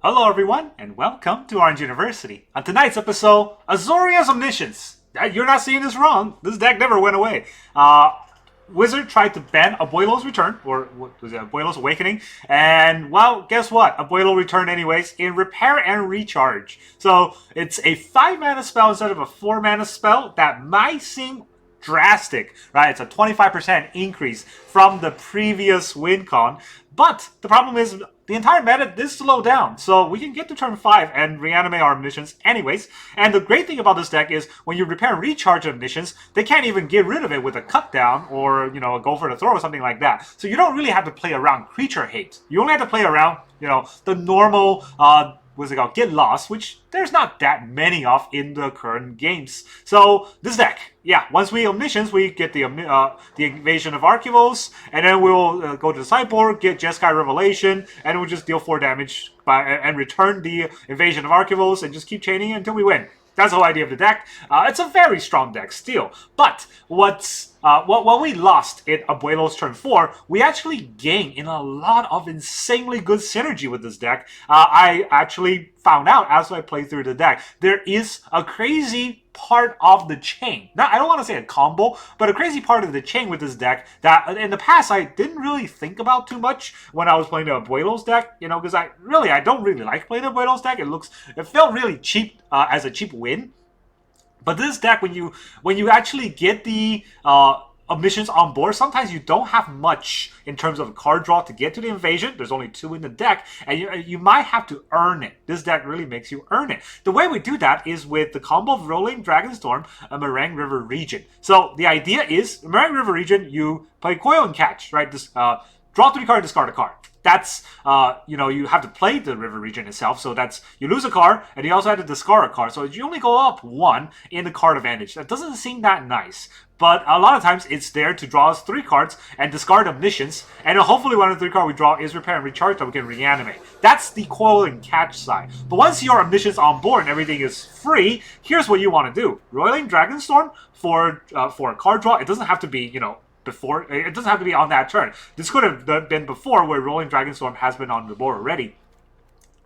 Hello everyone, and welcome to Orange University. On tonight's episode, Azorius Omniscience. You're not seeing this wrong. This deck never went away. Wizard tried to ban Abuelos Return, or what was it, Abuelos Awakening, and well, guess what? Abuelo returned anyways in Repair and Recharge. So it's a 5 mana spell instead of a 4 mana spell. That might seem drastic, right? It's a 25% increase from the previous win con. But the problem is the entire meta did slow down, so we can get to turn 5 and reanimate our omniscience anyways. And the great thing about this deck is when you repair and recharge omniscience, they can't even get rid of it with a cut down or, go for the throw or something like that. So you don't really have to play around creature hate. You only have to play around, the normal what's it called? Get Lost, which there's not that many of in the current games. So this deck, yeah, once we Omniscience, we get the Invasion of Arcavios, and then we'll go to the sideboard, get Jeskai Revelation, and we'll just deal 4 damage and return the Invasion of Arcavios and just keep chaining it until we win. That's the whole idea of the deck. It's a very strong deck still. But what we lost in Abuelos turn 4, we actually gained in a lot of insanely good synergy with this deck. I actually found out as I played through the deck, there is a crazy part of the chain. Now, I don't want to say a combo, but a crazy part of the chain with this deck that in the past I didn't really think about too much when I was playing the Abuelos deck, because I don't really like playing the Abuelos deck. It felt really cheap as a cheap win. But this deck, when you actually get the omniscience on board, sometimes you don't have much in terms of card draw to get to the invasion. There's only 2 in the deck, and you might have to earn it. This deck really makes you earn it. The way we do that is with the combo of Roiling Dragonstorm and Marang River Regent. So the idea is, Marang River Regent, you play Coil and catch, right? This, draw 3 cards, discard a card. That's, you have to play the River Regent itself, so that's, you lose a card, and you also have to discard a card, so you only go up 1 in the card advantage. That doesn't seem that nice, but a lot of times it's there to draw us 3 cards and discard Omniscience, and hopefully one of the 3 cards we draw is Repair and Recharge that we can reanimate. That's the Coil and catch side. But once your Omniscience on board and everything is free, here's what you want to do. Roiling Dragonstorm for a card draw. It doesn't have to be, before. It doesn't have to be on that turn. This could have been before, where Roiling Dragonstorm has been on the board already.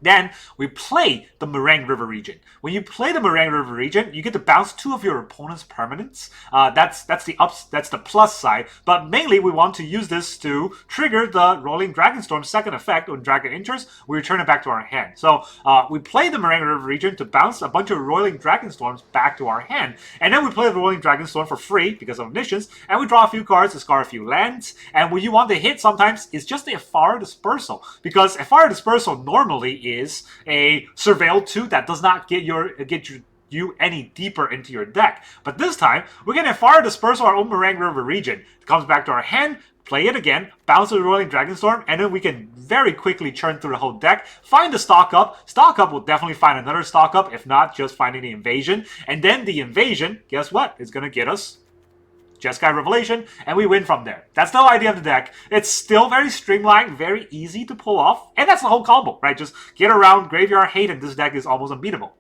Then we play the Marang River Regent. When you play the Marang River Regent, you get to bounce 2 of your opponent's permanents. That's the plus side. But mainly, we want to use this to trigger the Roiling Dragonstorm second effect. When Dragon enters, we return it back to our hand. So we play the Marang River Regent to bounce a bunch of Roiling Dragonstorms back to our hand, and then we play the Roiling Dragonstorm for free because of Omniscience, and we draw a few cards, discard a few lands. And what you want to hit sometimes is just the Ephara Dispersal, because Ephara Dispersal normally is a Surveil 2 that does not get you any deeper into your deck. But this time, we're going to Ephara Dispersal our own Marang River Regent. It comes back to our hand, play it again, bounce the Roiling Dragonstorm, and then we can very quickly churn through the whole deck, find the stock up. Stock up will definitely find another stock up, if not just finding the invasion. And then the invasion, guess what? It's going to get us Jeskai Revelation, and we win from there. That's the whole idea of the deck. It's still very streamlined, very easy to pull off, and that's the whole combo, right? Just get around Graveyard Hate, and this deck is almost unbeatable.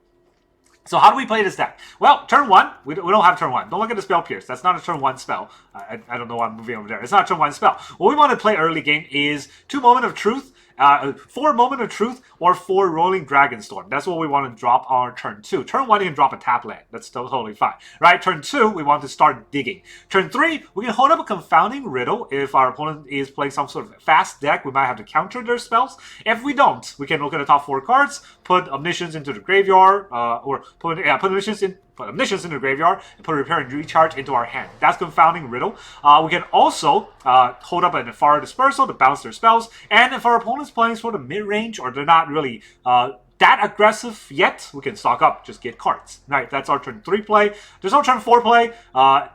So how do we play this deck? Well, turn 1, we don't have turn 1. Don't look at the Spell Pierce. That's not a turn 1 spell. I don't know why I'm moving over there. It's not a turn 1 spell. What we want to play early game is 2 Moment of Truth, 4 Moment of Truth, or 4 Roiling Dragonstorm. That's what we want to drop on turn 2. Turn 1, you can drop a tap land. That's still totally fine. Right? Turn 2, we want to start digging. Turn 3, we can hold up a Confounding Riddle. If our opponent is playing some sort of fast deck, we might have to counter their spells. If we don't, we can look at the top 4 cards, put Omniscience into the graveyard, or put Omniscience in the graveyard, and put Repair and Recharge into our hand. That's Confounding Riddle. We can also hold up an Ephara Dispersal to bounce their spells, and if our opponent's playing sort of mid-range, or they're not really that aggressive yet, we can stock up, just get cards. Right, that's our turn 3 play. There's no turn 4 play.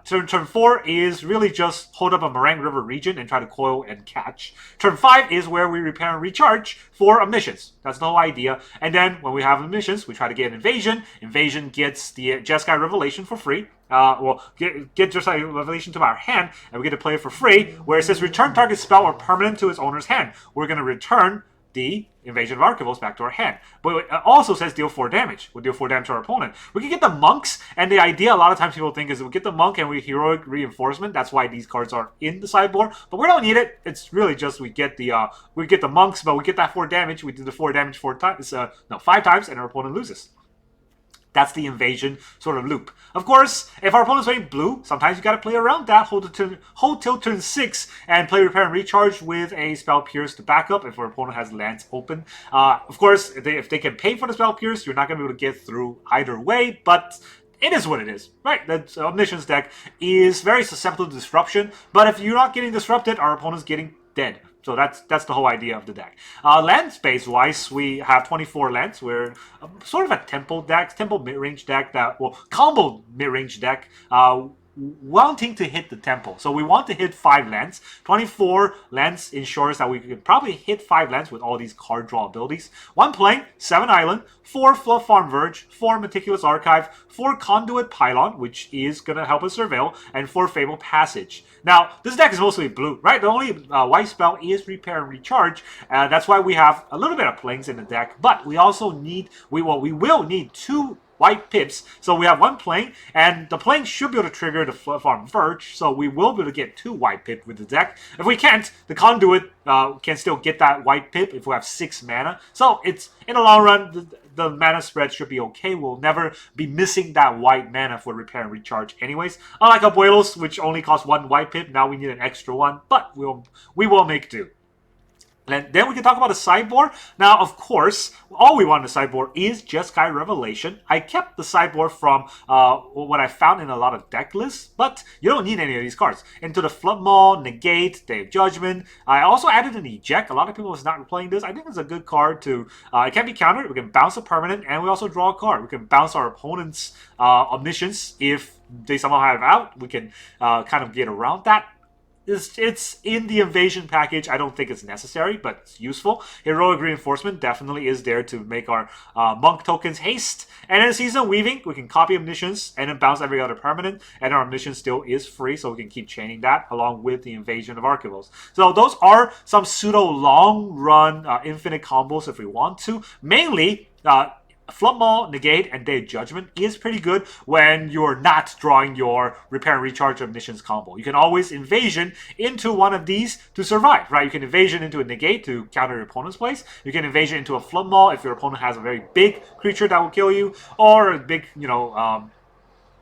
Turn 4 is really just hold up a Marang River Regent and try to coil and catch. Turn 5 is where we Repair and Recharge for Omniscience. That's the whole idea. And then when we have Omniscience, we try to get an Invasion. Invasion gets the Jeskai Revelation for free. Get Jeskai Revelation to our hand, and we get to play it for free, where it says return target spell or permanent to its owner's hand. We're going to return the Invasion of Arcavios back to our hand. But it also says deal 4 damage. We'll deal 4 damage to our opponent. We can get the monks, and the idea a lot of times people think is we get the monk and we heroic reinforcement. That's why these cards are in the sideboard. But we don't need it. It's really just we get the monks, but we get that 4 damage. We do the 4 damage 4 times. No, 5 times, and our opponent loses. That's the invasion sort of loop. Of course, if our opponent's playing blue, sometimes you got to play around that. Hold till turn 6 and play Repair and Recharge with a Spell Pierce to back up if our opponent has lands open. Of course, if they can pay for the Spell Pierce, you're not going to be able to get through either way, but it is what it is, right? The Omniscience deck is very susceptible to disruption, but if you're not getting disrupted, our opponent's getting dead. So that's the whole idea of the deck. Land space-wise, we have 24 lands. We're sort of a tempo deck, tempo mid-range deck combo mid-range deck, wanting to hit the tempo. So we want to hit 5 lands. 24 lands ensures that we can probably hit 5 lands with all these card draw abilities. 1 plane, 7 island, 4 Floodfarm Verge, 4 Meticulous Archive, 4 Conduit Pylon, which is going to help us surveil, and 4 Fabled Passage. Now, this deck is mostly blue, right? The only white spell is Repair and Recharge. That's why we have a little bit of planes in the deck, but we also need, we will need 2 white pips. So we have 1 plane, and the plane should be able to trigger the Floodfarm Verge, so we will be able to get 2 white pip with the deck. If we can't, the Conduit can still get that white pip if we have 6 mana. So it's, in the long run, the mana spread should be okay. We'll never be missing that white mana for Repair and Recharge anyways. Unlike Abuelos, which only costs 1 white pip, now we need an extra one, but we will make do. And then we can talk about the sideboard. Now, of course, all we want in the sideboard is Jeskai Revelation. I kept the sideboard from what I found in a lot of deck lists, but you don't need any of these cards. Into the Flood Maul, Negate, Day of Judgment. I also added an Eject. A lot of people is not playing this. I think it's a good card to... it can be countered. We can bounce a permanent, and we also draw a card. We can bounce our opponent's Omniscience if they somehow have it out. We can kind of get around that. It's in the invasion package. I don't think it's necessary, but it's useful. Heroic Reinforcement definitely is there to make our monk tokens haste. And in Season Weaving, we can copy Omniscience and then bounce every other permanent. And our Omniscience still is free, so we can keep chaining that along with the Invasion of Arcavios. So those are some pseudo long-run infinite combos if we want to. Mainly... Flood Maul, Negate, and Day of Judgment is pretty good when you're not drawing your Repair and Recharge Omniscience combo. You can always Invasion into one of these to survive, right? You can Invasion into a Negate to counter your opponent's plays. You can Invasion into a Flood Maul if your opponent has a very big creature that will kill you, or a big,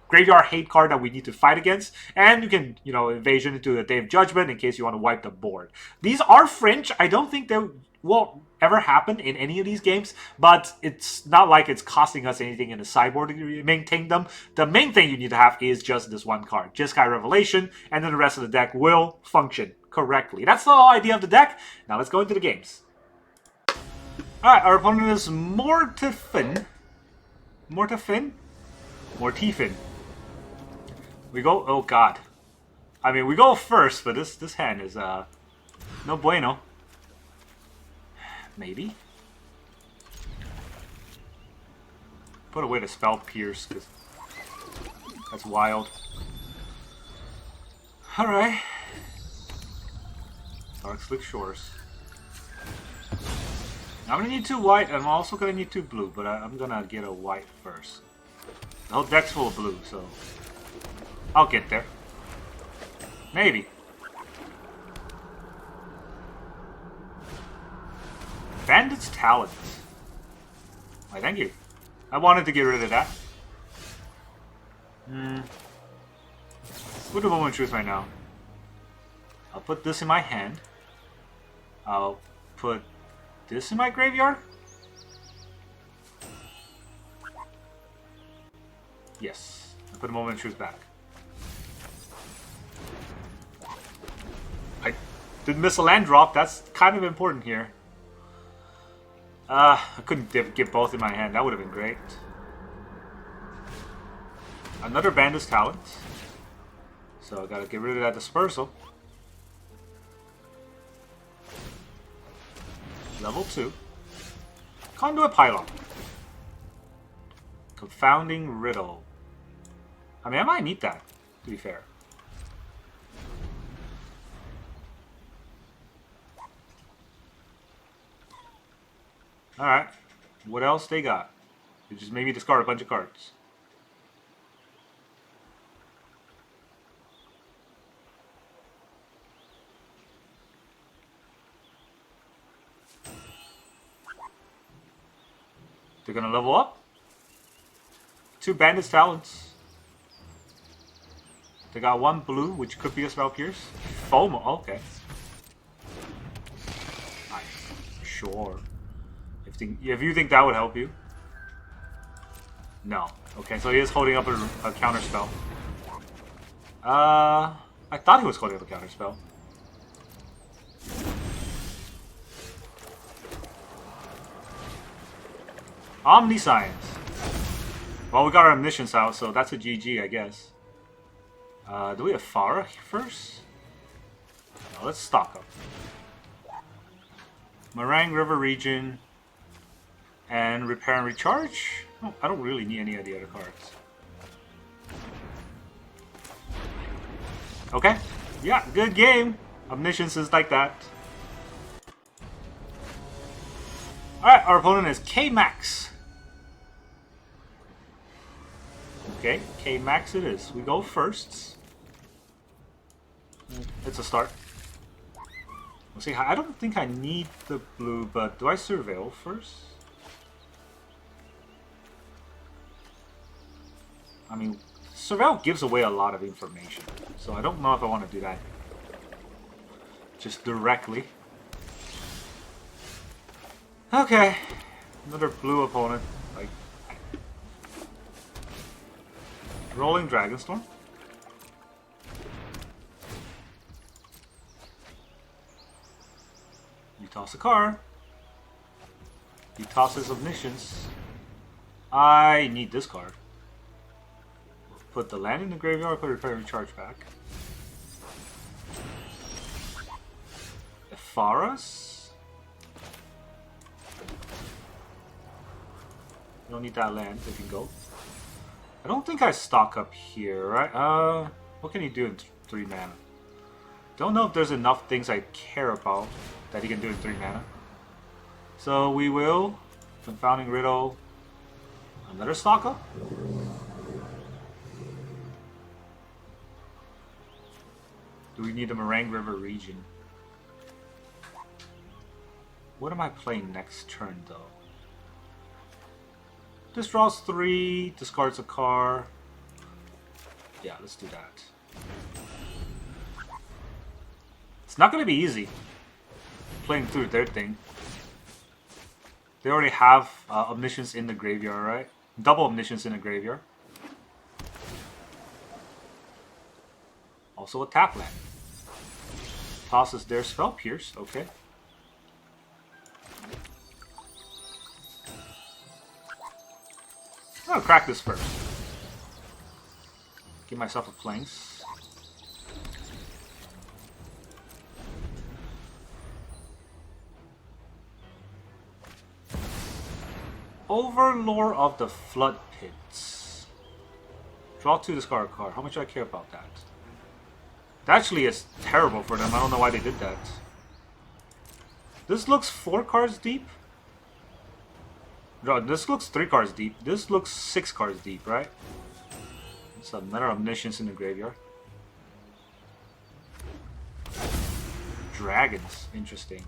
graveyard hate card that we need to fight against. And you can, Invasion into a Day of Judgment in case you want to wipe the board. These are fringe. I don't think they will ever happen in any of these games, but it's not like it's costing us anything in the sideboard to maintain them. The main thing you need to have is just this one card, Jeskai Revelation, and then the rest of the deck will function correctly. That's the whole idea of the deck. Now let's go into the games. Alright, our opponent is Mortifin. We go, oh god. I mean, we go first, but this hand is no bueno. Maybe. Put away the Spell Pierce, because that's wild. Alright. Dark Slick Shores. I'm gonna need 2 white, I'm also gonna need 2 blue, but I'm gonna get a white first. The whole deck's full of blue, so I'll get there. Maybe. Bandit's Talent. Why, thank you. I wanted to get rid of that. What do I want to choose right now? I'll put this in my hand. I'll put this in my graveyard. Yes. I'll put a Moment of Truth back. I did miss a land drop. That's kind of important here. I couldn't get both in my hand. That would have been great. Another Bandit's Talent. So I gotta get rid of that Dispersal. Level 2. Conduit Pylon. Confounding Riddle. I mean, I might need that, to be fair. Alright. What else they got? They just maybe discard a bunch of cards. They're gonna level up. 2 Bandit's Talents. They got 1 blue, which could be a Spell Pierce. FOMO, okay. Nice. Sure. If you think that would help you. No. Okay, so he is holding up a counter spell. I thought he was holding up a counter spell. Omniscience. Well, we got our Omniscience out, so that's a GG, I guess. Do we have Ephara first? No, let's stock up. Marang, River Region, and Repair and Recharge? Oh, I don't really need any of the other cards. Okay. Yeah, good game. Omniscience is like that. Alright, our opponent is K-Max. Okay, K-Max it is. We go first. It's a start. We'll see. I don't think I need the blue, but do I surveil first? I mean, surveil gives away a lot of information, so I don't know if I want to do that just directly. Okay, another blue opponent. Like Roiling Dragonstorm. You toss a card. He tosses Omniscience. I need this card. Put the land in the graveyard, put Repair and Recharge back. Epharas. Don't need that land, they can go. I don't think I stock up here, right? What can he do in 3 mana? Don't know if there's enough things I care about that he can do in 3 mana. So we will Confounding Riddle. Another stock up. Do we need a Marang River region? What am I playing next turn though? This draws 3, discards a card. Yeah, let's do that. It's not going to be easy playing through their thing. They already have Omniscience in the graveyard, right? Double Omniscience in the graveyard. Also a tap land. Tosses their Spell Pierce, okay. I'm gonna crack this first. Give myself a Plains. Overlord of the Flood Pits. Draw 2, discard a card. How much do I care about that? That actually is terrible for them. I don't know why they did that. This looks 4 cards deep. No, this looks 3 cards deep. This looks 6 cards deep, right? It's another Omniscience in the graveyard. Dragons. Interesting.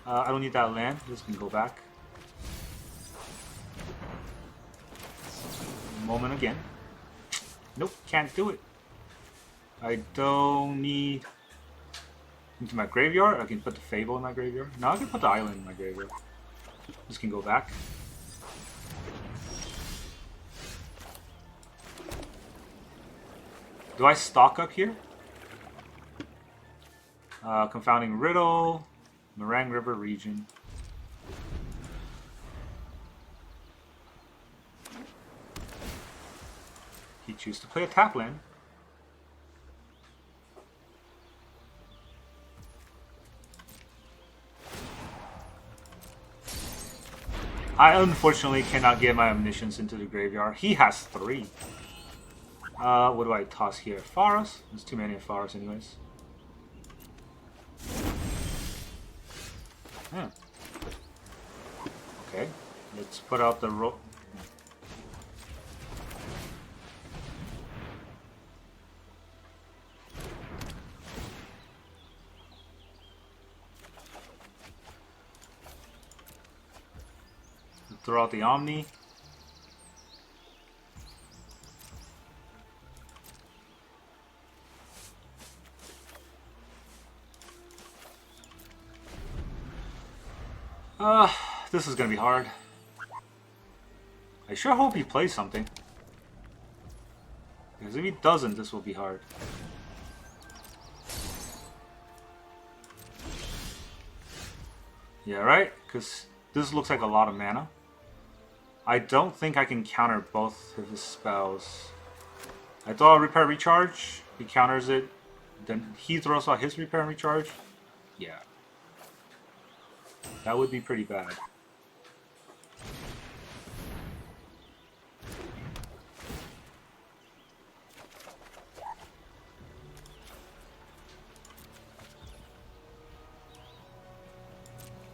I don't need that land. This can go back. Moment again. Nope, can't do it. I don't need into my graveyard. I can put the Fable in my graveyard. No, I can put the island in my graveyard. This can go back. Do I stock up here? Confounding Riddle, Marang River region. He chooses to play a tap land. I unfortunately cannot get my Omniscience into the graveyard. He has 3. What do I toss here? Epharas? There's too many Epharas anyways. Hmm. Okay, let's put out the throw out the Omni. This is gonna be hard. I sure hope he plays something. Because if he doesn't, this will be hard. Yeah, right? Because this looks like a lot of mana. I don't think I can counter both of his spells. I throw out Repair Recharge, he counters it, then he throws out his Repair and Recharge. Yeah. That would be pretty bad.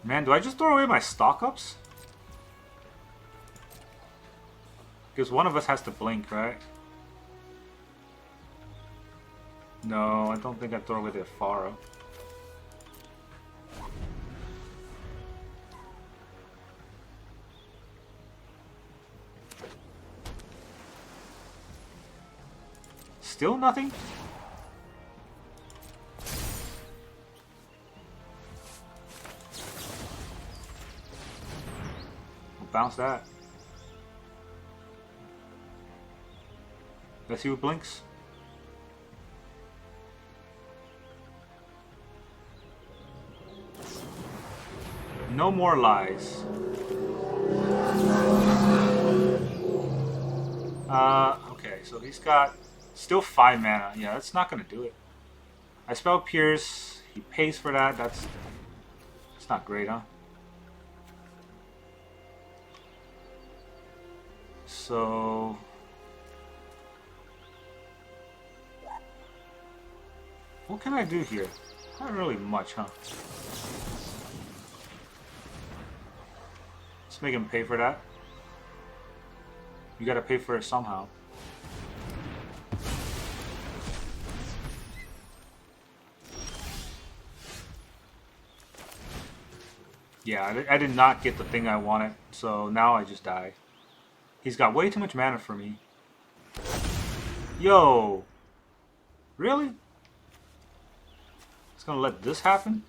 Man, do I just throw away my stock-ups? Because one of us has to blink, right? No, I don't think I throw away the Ephara. Still nothing? We'll bounce that. Let's see who blinks. No more lies. Okay, so he's got still 5 mana. Yeah, that's not gonna do it. I spell Pierce. He pays for that. That's not great, huh? So what can I do here? Not really much, huh? Let's make him pay for that. You gotta pay for it somehow. Yeah, I did not get the thing I wanted, so now I just die. He's got way too much mana for me. Yo! Really? It's gonna let this happen?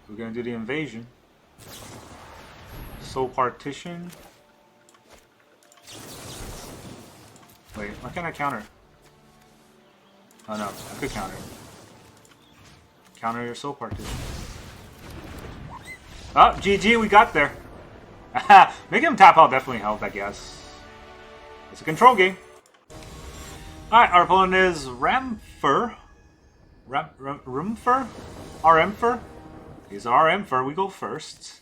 We're gonna do the invasion. Soul Partition. Wait, why can't I counter? Oh no, I could counter. Counter your Soul Partition. Oh, GG, we got there. Making him tap out definitely helped, I guess. It's a control game. Alright, our opponent is Ramfer. Rumfer? Remfer? He's Remfer, we go first.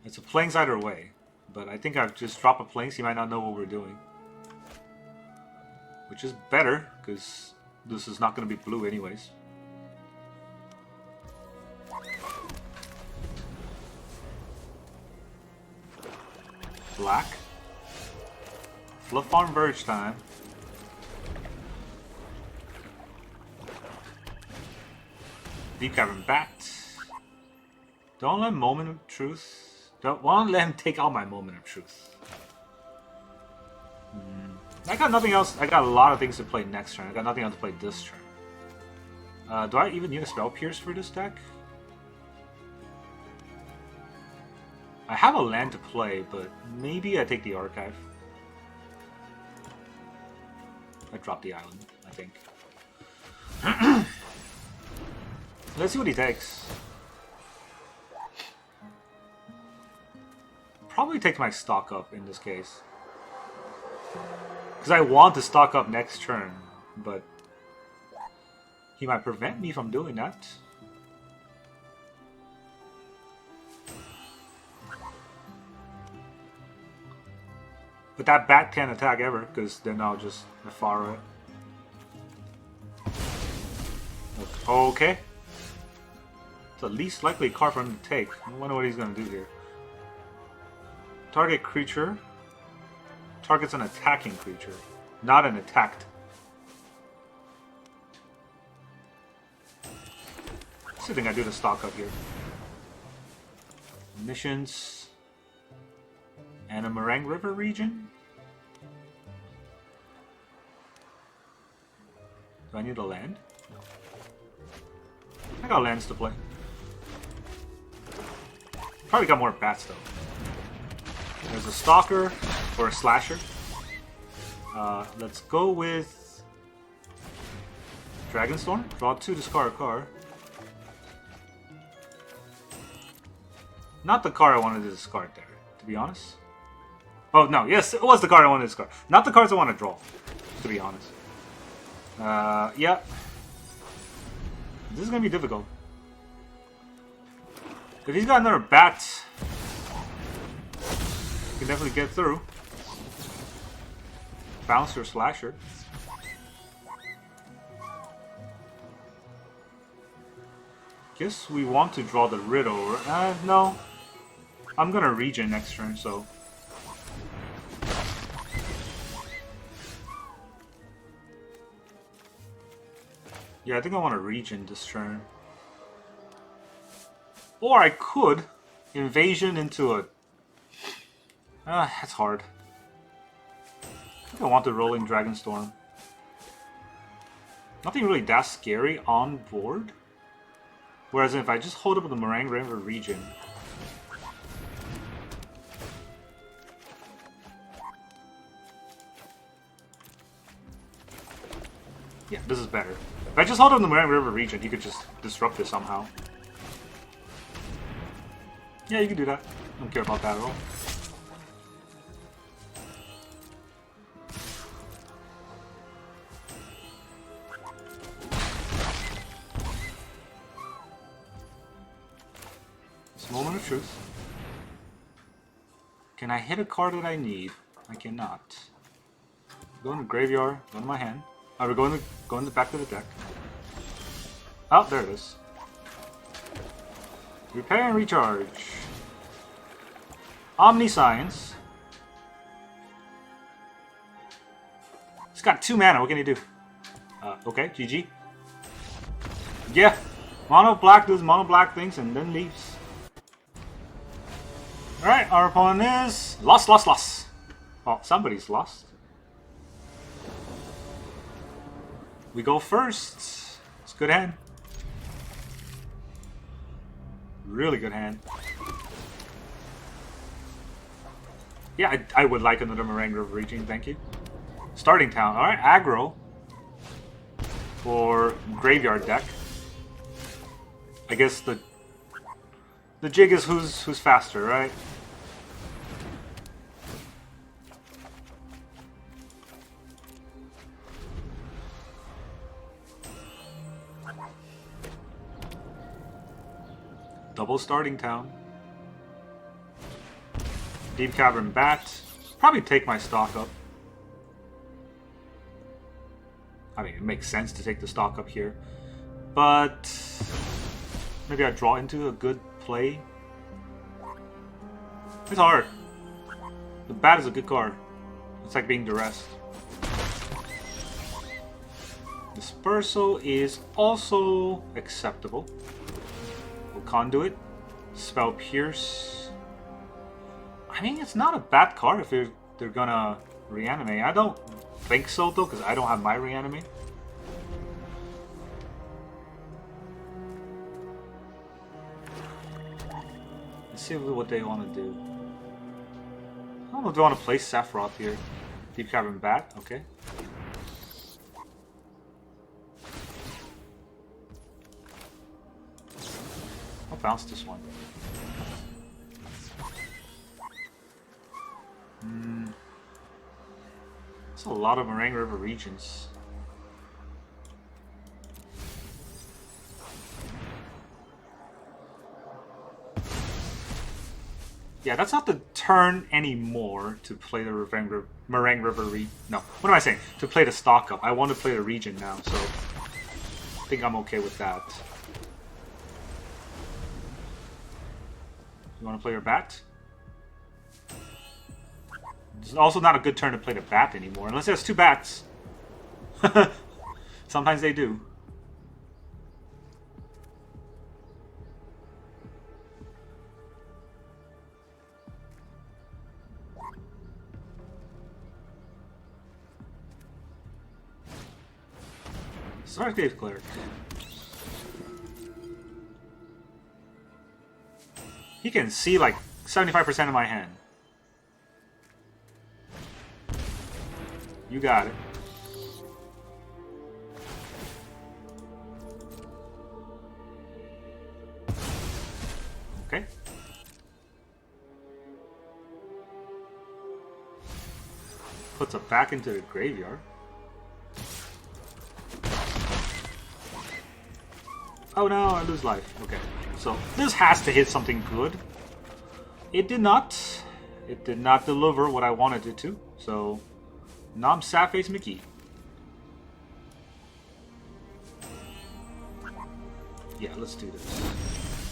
It's a Plains either way. But I think I've just dropped a Plains, he might not know what we're doing. Which is better, because this is not going to be blue anyways. Black. Floodfarm Verge time. Deep Cavern Bat. Don't let Moment of Truth. Don't want to let him take out my Moment of Truth. I got nothing else. I got a lot of things to play next turn. I got nothing else to play this turn. Do I even need a Spell Pierce for this deck? I have a land to play, but maybe I take the Archive. I drop the island, I think. Let's see what he takes. Probably take my stock up in this case. Because I want to stock up next turn, but He might prevent me from doing that. But that bat can't attack ever, because then I'll just Ephara it. Okay. It's the least likely card for him to take. I wonder what he's going to do here. Target creature. Targets an attacking creature, not an attacked. I think I do the stock up here. Omniscience. And a Marang River region? Do I need a land? I got lands to play. Probably got more bats though. There's a Stalker or a Slasher. Let's go with Dragonstorm. Draw 2, discard a card. Not the card I wanted to discard there, to be honest. Oh, no, yes, it was the card I wanted to discard. Not the cards I want to draw, to be honest. Yeah. This is going to be difficult. If he's got another bat, he can definitely get through. Bouncer Slasher. Guess we want to draw the Riddle. No. I'm going to Regent next turn, so... Yeah, I think I want to Regent this turn. Or I could Invasion into a... that's hard. I think I want the Roiling Dragonstorm. Nothing really that scary on board. Whereas if I just hold up the Marang River region... Yeah, this is better. If I just hold up the Marang River region, he could just disrupt it somehow. Yeah, you can do that. I don't care about that at all. This moment of truth. Can I hit a card that I need? I cannot. Go in the graveyard, go into my hand. We're going back to the deck. Oh, there it is. Repair and recharge. Omniscience. It's got 2 mana. What can he do? Okay, GG. Yeah, mono black does mono black things and then leaves. All right, our opponent is lost. Well, somebody's lost. We go first. It's a good hand. Really good hand. Yeah, I would like another Marang River region, thank you. Starting town. Alright, aggro. For graveyard deck. I guess the jig is who's faster, right? Double starting town. Deep Cavern Bat. Probably take my stock up. I mean, it makes sense to take the stock up here. But maybe I draw into a good play. It's hard. The Bat is a good card. It's like being duressed. Dispersal is also acceptable. Conduit, Spell Pierce. I mean, it's not a bad card if they're gonna reanimate. I don't think so though, because I don't have my reanimate. Let's see what they want to do. I don't know if they want to play Sephiroth here. Deep Cavern Bat, okay. I'll bounce this one. That's a lot of Marang River regions. Yeah, that's not the turn anymore to play the Marang River No, what am I saying? To play the stock up. I want to play the Regent now, so I think I'm okay with that. You want to play your bat? It's also not a good turn to play the bat anymore, unless it has two bats. Sometimes they do. Stargate Cleric. He can see like 75% of my hand. You got it. Okay. Puts it back into the graveyard. Oh no, I lose life. Okay. So this has to hit something good. It did not. It did not deliver what I wanted it to. So Nom Saface Mickey. Yeah, let's do this.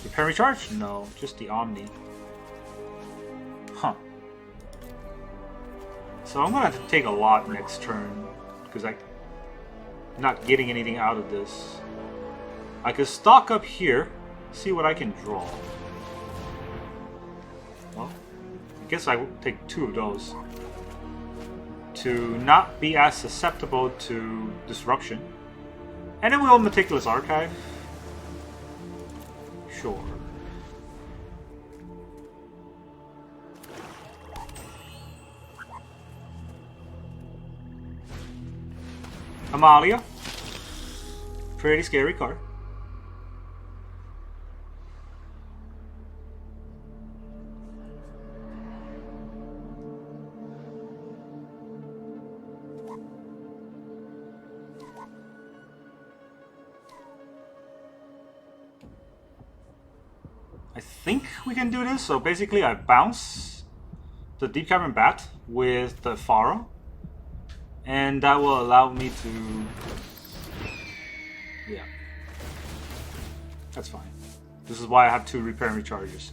Repair recharge? No, just the Omni. Huh. So I'm gonna have to take a lot next turn because I'm not getting anything out of this. I could stock up here, see what I can draw. Well, I guess I will take two of those to not be as susceptible to disruption. And then we'll Meticulous Archive. Sure. Amalia. Pretty scary card. I think we can do this. So basically I bounce the Deep Cavern Bat with the Ephara, and that will allow me to... Yeah. That's fine. This is why I have two repair and recharges.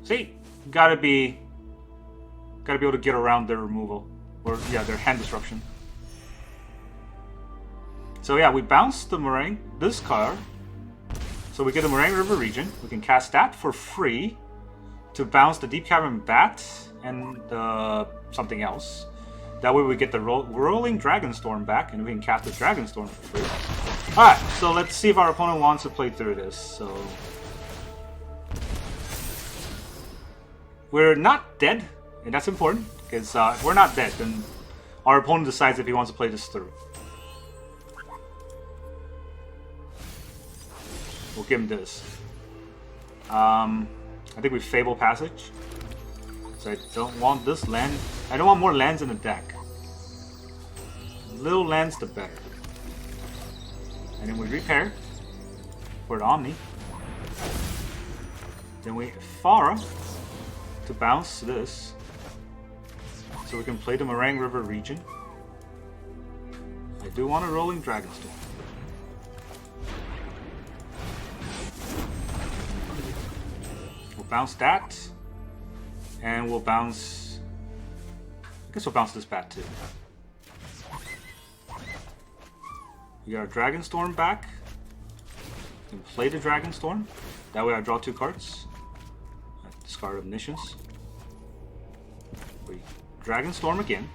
See? Gotta be able to get around their removal. Or, yeah, their hand disruption. So yeah, we bounce the Marang, this card. So we get the Marang River Regent. We can cast that for free to bounce the Deep Cavern Bat and something else. That way we get the Roiling Dragonstorm back, and we can cast the Dragonstorm for free. Alright, so let's see if our opponent wants to play through this. So we're not dead, and that's important, because if we're not dead, then our opponent decides if he wants to play this through. We'll give him this. I think we Fabled Passage. So I don't want this land. I don't want more lands in the deck. Little lands, the better. And then we repair for the Omni. Then we Ephara to bounce this. So we can play the Marang River Regent. I do want a Roiling Dragonstorm. Bounce that, and we'll bounce. I guess we'll bounce this bat too. We got our Dragonstorm back. We can play the Dragonstorm. That way I draw two cards. I discard Omniscience. We Dragonstorm again.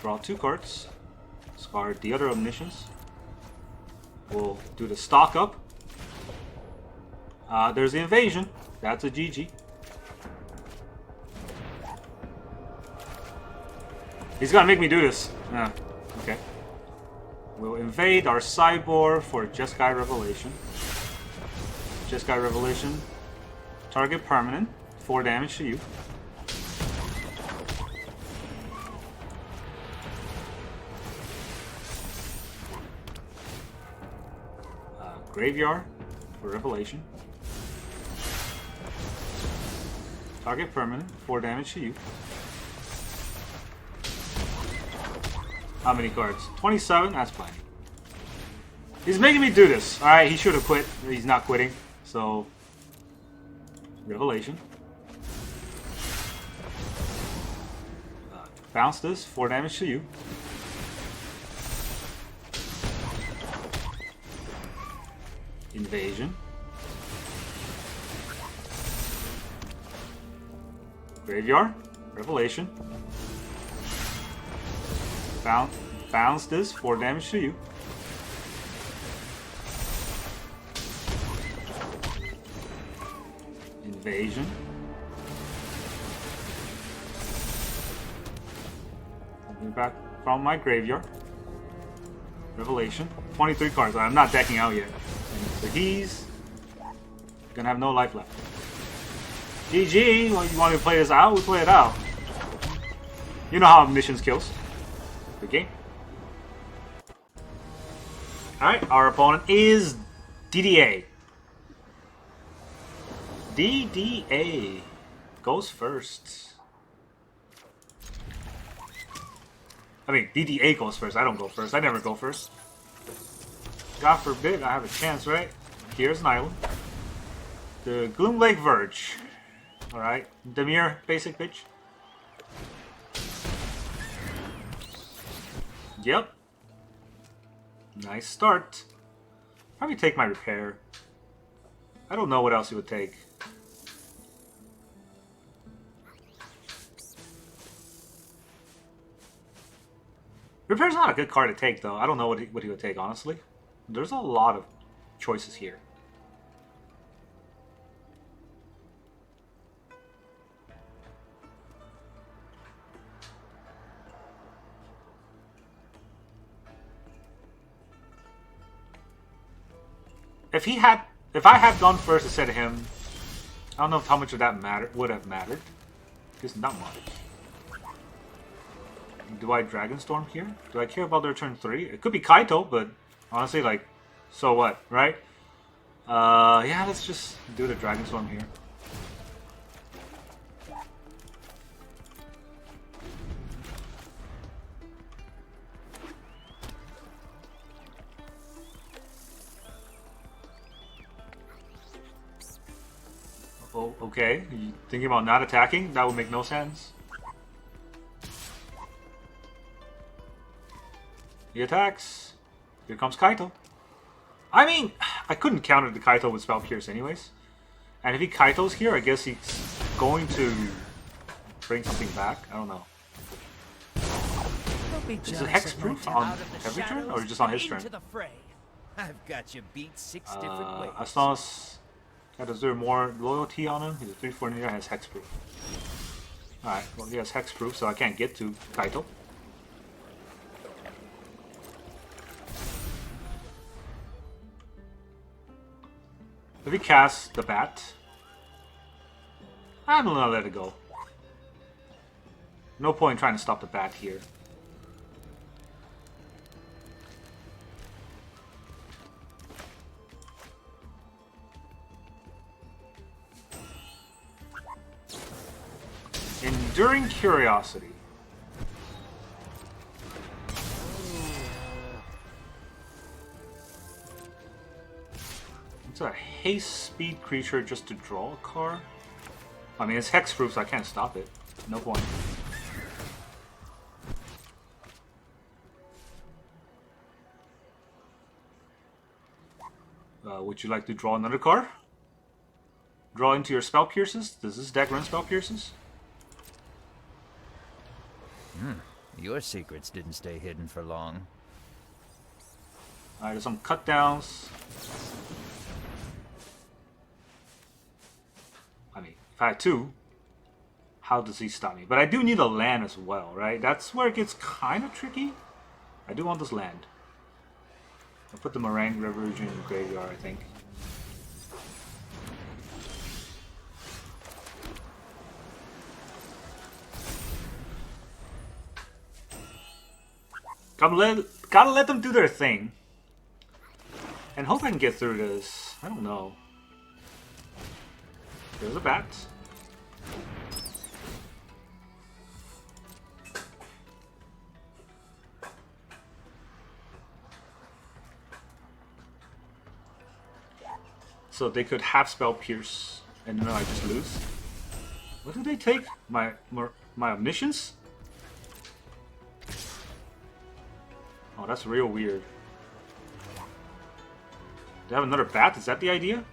Draw two cards. Discard the other Omniscience. We'll do the stock up. There's the invasion. That's a GG. He's gonna make me do this. Okay. We'll invade our sideboard for Jeskai Revelation. Jeskai Revelation. Target permanent. 4 damage to you. Graveyard for Revelation. Target permanent, 4 damage to you. How many cards? 27? That's plenty. He's making me do this. Alright, he should have quit. He's not quitting. So, Revelation. Bounce this, 4 damage to you. Invasion. Graveyard. Revelation. Bounce this, 4 damage to you. Invasion. Bring back from my graveyard. Revelation. 23 cards. I'm not decking out yet. So he's gonna have no life left. GG. Well, you want me to play this out? We'll play it out. You know how Omniscience kills. Good game. Alright, our opponent is DDA. DDA goes first. I mean, DDA goes first. I don't go first. I never go first. God forbid I have a chance, right? Here's an island. The Gloomlake Verge. Alright. Demir, basic bitch. Yep. Nice start. Probably take my repair. I don't know what else he would take. Repair's not a good card to take, though. I don't know what he would take, honestly. There's a lot of choices here. If I had gone first instead of him, I don't know how much of that would have mattered. Just not much. Do I Dragonstorm here? Do I care about their turn 3? It could be Kaito, but honestly, like, so what, right? Yeah, let's just do the Dragonstorm here. Oh, okay. You thinking about not attacking? That would make no sense. He attacks. Here comes Kaito. I mean, I couldn't counter the Kaito with Spell Pierce anyways. And if he Kaito's here, I guess he's going to bring something back. I don't know. Is it hexproof on every turn or just on his turn? I've got you beat 6 different ways. Asnos got a 0 more loyalty on him. He's a 3/4 near, has hexproof. Alright, well he has hexproof, so I can't get to Kaito. If he casts the bat, I'm gonna let it go. No point trying to stop the bat here. Enduring Curiosity. It's a haste speed creature just to draw a card. I mean, it's hexproof, so I can't stop it. No point. Would you like to draw another card? Draw into your Spell Pierces? Does this deck run Spell Pierces? Your secrets didn't stay hidden for long. Alright, there's some cut downs. I mean, if I had 2, how does he stop me? But I do need a land as well, right? That's where it gets kind of tricky. I do want this land. I'll put the Marang Reversion in the graveyard, I think. Gotta let them do their thing. And hope I can get through this. I don't know. There's a bat. So they could half spell Pierce, and then I just lose. What do they take? My Omniscience? Oh, that's real weird. They have another bat? Is that the idea?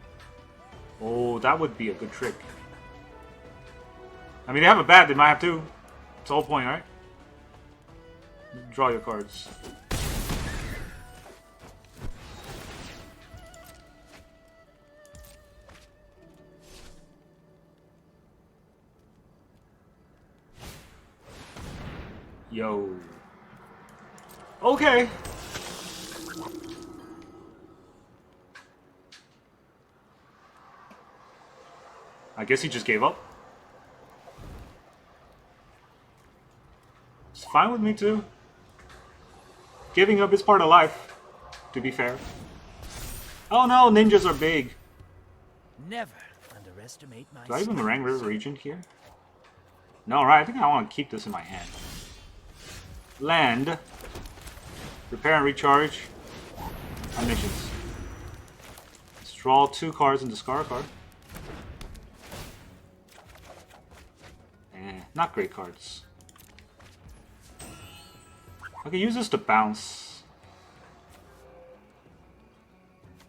Oh, that would be a good trick. I mean, they have a bat, they might have two. It's the whole point, right? Draw your cards. Yo. Okay. I guess he just gave up. It's fine with me too. Giving up is part of life, to be fair. Oh no, ninjas are big. Never underestimate my Do I even Marang River Regent here? No, right? I think I want to keep this in my hand. Land. Repair and recharge. Omniscience. Let's draw 2 cards and discard a card. Not great cards. I can use this to bounce.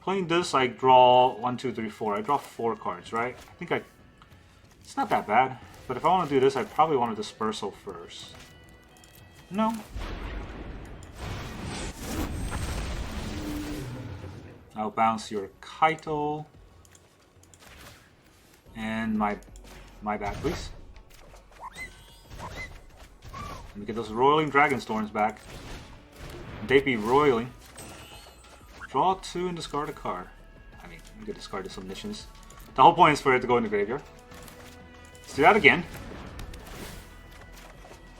Playing this, I draw 1, 2, 3, 4. I draw 4 cards, right? I think it's not that bad. But if I want to do this, I probably want to Dispersal first. No. I'll bounce your Kaito. And my bat, please. Let me get those Roiling Dragonstorms back. They be roiling. Draw 2 and discard a card. I mean, you could discard this Omniscience. The whole point is for it to go in the graveyard. Let's do that again.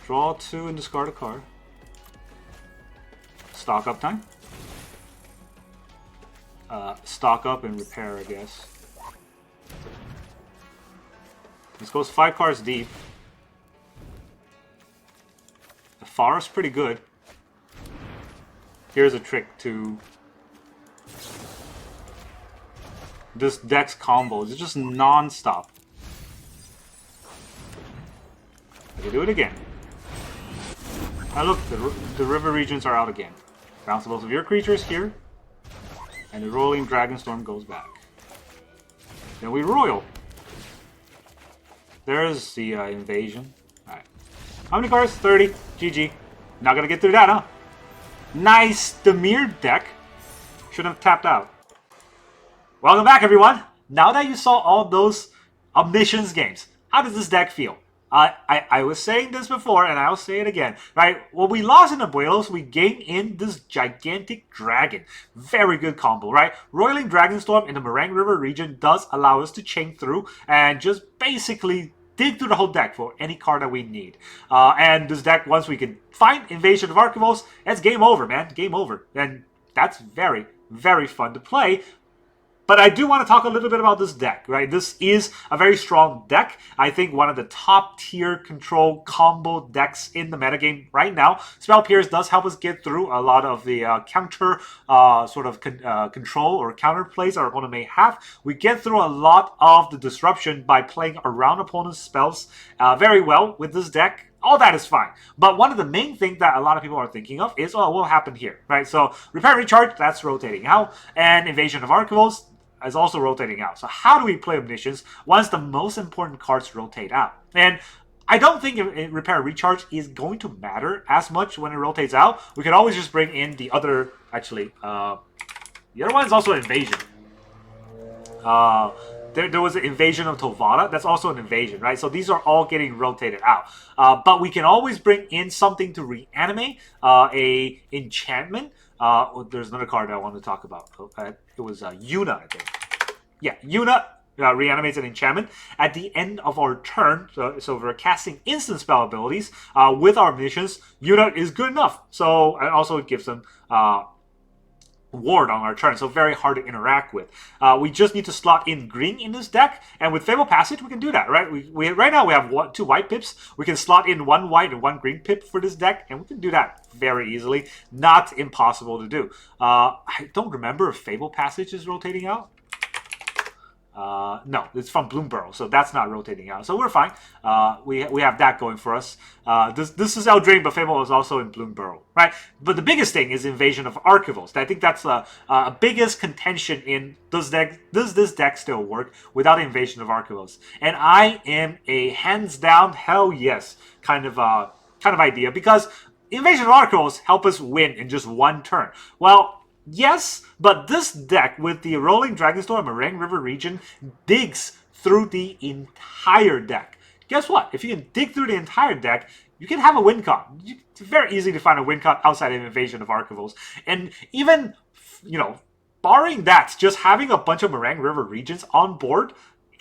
Draw 2 and discard a card. Stock up time. Stock up and repair, I guess. This goes 5 cards deep. Ephara's pretty good. Here's a trick to this deck's combos. It's just non-stop. I can do it again. Now look, the river regions are out again. Bounce both of your creatures here, and the Roiling Dragonstorm goes back. Then we roil. There's the invasion. Alright. How many cards? 30. GG. Not gonna get through that, huh? Nice! The mirror deck should have tapped out. Welcome back, everyone! Now that you saw all those Omniscience games, how does this deck feel? I was saying this before, and I'll say it again, right? When we lost in Abuelos, we gained in this gigantic dragon. Very good combo, right? Roiling Dragonstorm in the Marang River region does allow us to chain through and just basically dig through the whole deck for any card that we need. And this deck, once we can find Invasion of Arcavios, it's game over, man. Game over. And that's very, very fun to play. But I do want to talk a little bit about this deck, right? This is a very strong deck. I think one of the top tier control combo decks in the metagame right now. Spell Pierce does help us get through a lot of the counter control or counter plays our opponent may have. We get through a lot of the disruption by playing around opponent's spells very well with this deck. All that is fine. But one of the main things that a lot of people are thinking of is, oh, what will happen here, right? So Repair and Recharge, that's rotating out. And Invasion of Arcavios is also rotating out. So how do we play Omniscience once the most important cards rotate out? And I don't think Repair and Recharge is going to matter as much when it rotates out. We can always just bring in the other, actually, the other one is also Invasion. There was an Invasion of Tovada. That's also an invasion, right? So these are all getting rotated out. But we can always bring in something to reanimate, a enchantment. There's another card that I wanted to talk about. It was Yuna, I think. Yeah, Yuna reanimates an enchantment at the end of our turn. So if we're casting instant spell abilities with our Omniscience, Yuna is good enough. So and also it gives them ward on our turn, so very hard to interact with. We just need to slot in green in this deck, and with Fabled Passage we can do that, right? We right now we have 2 white pips. We can slot in 1 white and 1 green pip for this deck, and we can do that very easily. Not impossible to do. I don't remember if Fabled Passage is rotating out. No, it's from Bloomburrow, so that's not rotating out. So we're fine. We have that going for us. This is Eldraine, but Fable is also in Bloomburrow, right? But the biggest thing is Invasion of Arcavios. I think that's a biggest contention in does this deck still work without Invasion of Arcavios? And I am a hands down hell yes kind of idea, because Invasion of Arcavios help us win in just one turn. Well, yes, but this deck with the Roiling Dragonstorm and Marang River Regent digs through the entire deck. Guess what? If you can dig through the entire deck, you can have a win con. It's very easy to find a win con outside of Invasion of Arcavios. And even, barring that, just having a bunch of Marang River Regents on board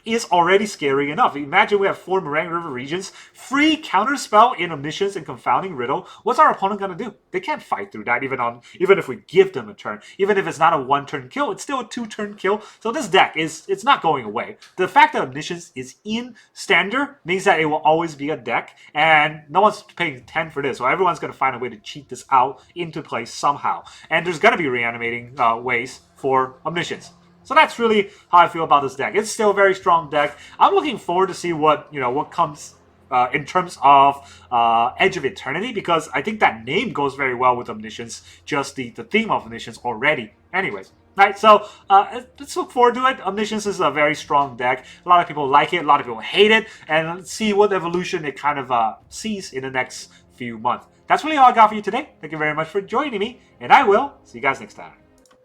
is already scary enough. Imagine we have 4 Marang River Regents, free counterspell in Omniscience and Confounding Riddle. What's our opponent going to do? They can't fight through that even if we give them a turn. Even if it's not a 1-turn kill, it's still a 2-turn kill. So this deck it's not going away. The fact that Omniscience is in Standard means that it will always be a deck, and no one's paying 10 for this. So everyone's going to find a way to cheat this out into play somehow. And there's going to be reanimating ways for Omniscience. So that's really how I feel about this deck. It's still a very strong deck. I'm looking forward to see what comes in terms of Edge of Eternity, because I think that name goes very well with Omniscience, just the theme of Omniscience already. Anyways, right, so let's look forward to it. Omniscience is a very strong deck. A lot of people like it, a lot of people hate it, and let's see what evolution it kind of sees in the next few months. That's really all I got for you today. Thank you very much for joining me, and I will see you guys next time.